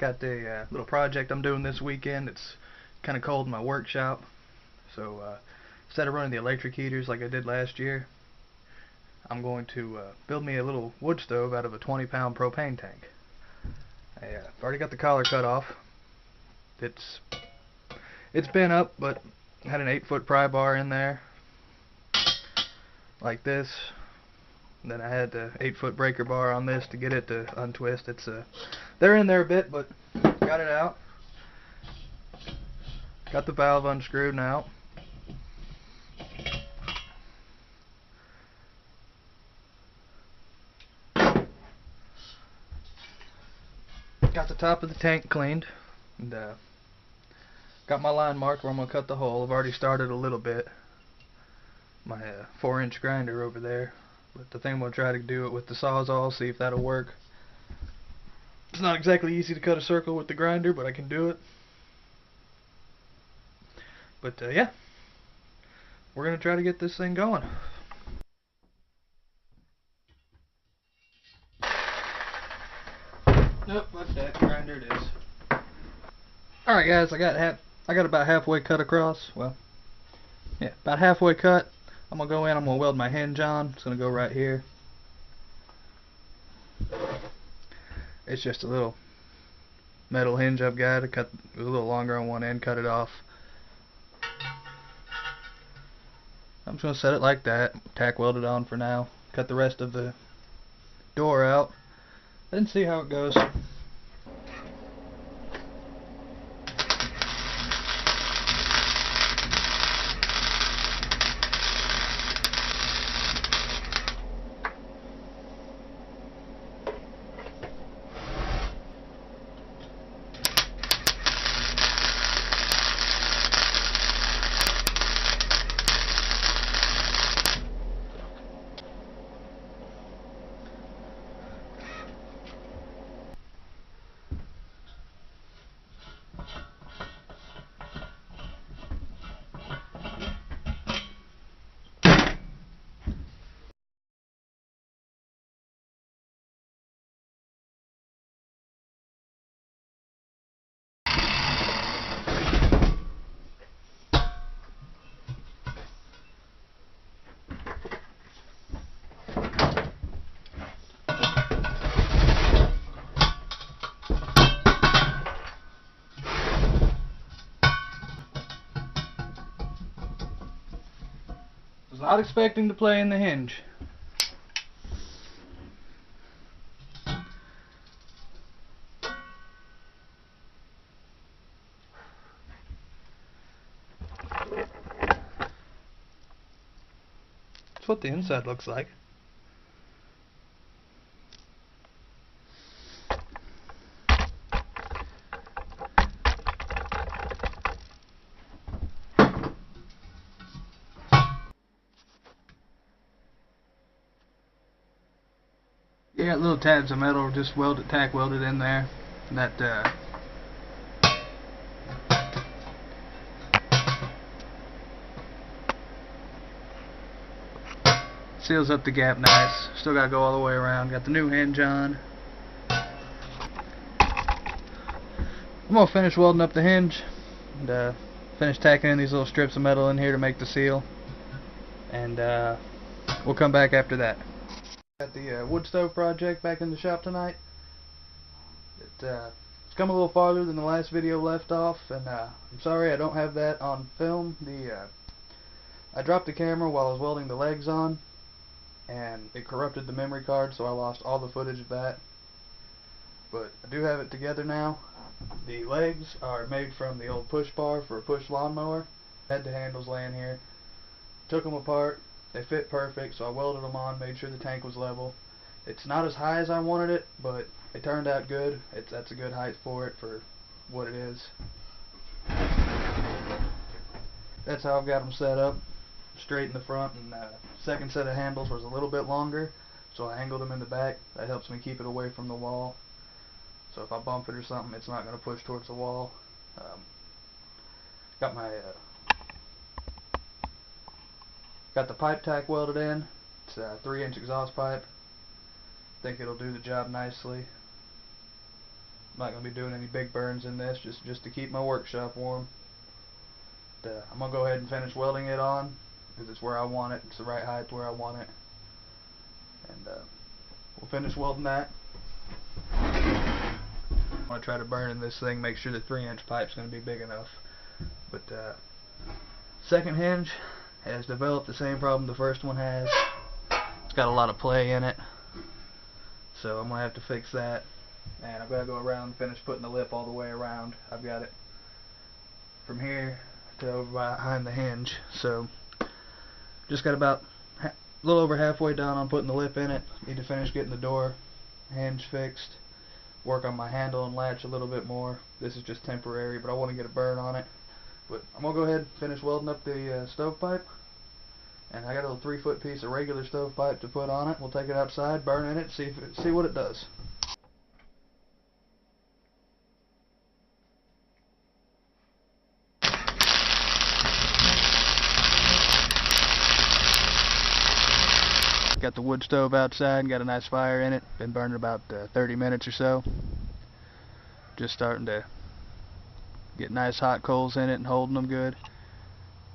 Got a little project I'm doing this weekend. It's kind of cold in my workshop, so instead of running the electric heaters like I did last year, I'm going to build me a little wood stove out of a 20-pound propane tank. I've already got the collar cut off. It's been up, but I had an 8-foot pry bar in there, like this. And then I had the 8-foot breaker bar on this to get it to untwist. They're in there a bit, but got it out. Got the valve unscrewed now. Got the top of the tank cleaned, and got my line marked where I'm going to cut the hole. I've already started a little bit. My 4-inch grinder over there. But the thing, I'm going to try to do it with the Sawzall, see if that'll work. It's not exactly easy to cut a circle with the grinder, but I can do it. But yeah, we're going to try to get this thing going. Nope, that's that. Grinder it is. Alright guys, I got about halfway cut across. Well, yeah, about halfway cut. I'm going to go in, I'm going to weld my hinge on. It's going to go right here. It's just a little metal hinge I've got. It was a little longer on one end, cut it off. I'm just going to set it like that. Tack weld it on for now. Cut the rest of the door out. Then see how it goes. Was not expecting to play in the hinge. That's what the inside looks like. Yeah, little tabs of metal, just tack welded in there. And that seals up the gap nice. Still gotta go all the way around. Got the new hinge on. I'm gonna finish welding up the hinge and finish tacking in these little strips of metal in here to make the seal. And we'll come back after that. Got the wood stove project back in the shop tonight. It's come a little farther than the last video left off, and I'm sorry I don't have that on film. I dropped the camera while I was welding the legs on, and it corrupted the memory card, so I lost all the footage of that. But I do have it together now. The legs are made from the old push bar for a push lawnmower. I had the handles laying here. Took them apart. They fit perfect, so I welded them on, made sure the tank was level. It's not as high as I wanted it, but it turned out good. That's a good height for it, for what it is. That's how I've got them set up, straight in the front, and the second set of handles was a little bit longer, so I angled them in the back. That helps me keep it away from the wall. So if I bump it or something, it's not going to push towards the wall. Got my got the pipe tack welded in. It's a 3-inch exhaust pipe. Think it'll do the job nicely. I'm not going to be doing any big burns in this, just to keep my workshop warm. But, I'm going to go ahead and finish welding it on, because it's where I want it. It's the right height where I want it. And we'll finish welding that. I want to try to burn in this thing, make sure the 3-inch pipe's going to be big enough. But second hinge has developed the same problem the first one has. It's got a lot of play in it, so I'm going to have to fix that. And I've got to go around and finish putting the lip all the way around. I've got it from here to over behind the hinge, so just got about a little over halfway done on putting the lip in it. Need to finish getting the door hinge fixed, work on my handle and latch a little bit more. This is just temporary, but I want to get a burn on it. But I'm going to go ahead and finish welding up the stovepipe. And I got a little 3-foot piece of regular stovepipe to put on it. We'll take it outside, burn in it, see what it does. Got the wood stove outside and got a nice fire in it. Been burning about 30 minutes or so. Just starting to get nice hot coals in it and holding them good.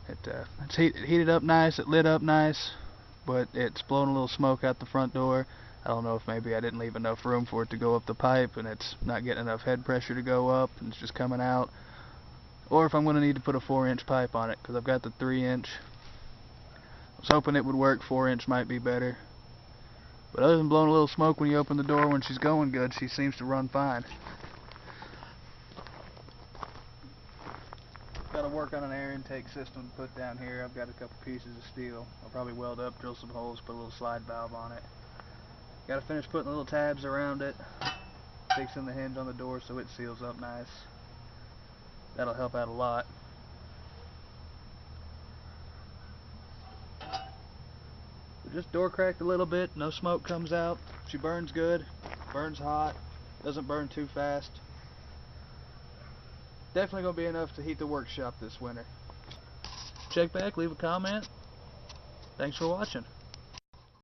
It's heated up nice, it lit up nice, but it's blowing a little smoke out the front door. I don't know if maybe I didn't leave enough room for it to go up the pipe and it's not getting enough head pressure to go up and it's just coming out. Or if I'm going to need to put a 4-inch pipe on it, because I've got the 3-inch. I was hoping it would work. 4-inch might be better. But other than blowing a little smoke when you open the door when she's going good, she seems to run fine. Got to work on an air intake system to put down here. I've got a couple pieces of steel. I'll probably weld up, drill some holes, put a little slide valve on it. Got to finish putting the little tabs around it, fixing the hinge on the door so it seals up nice. That'll help out a lot. Just door cracked a little bit, no smoke comes out. She burns good, burns hot, doesn't burn too fast. Definitely going to be enough to heat the workshop this winter. Check back, leave a comment. Thanks for watching.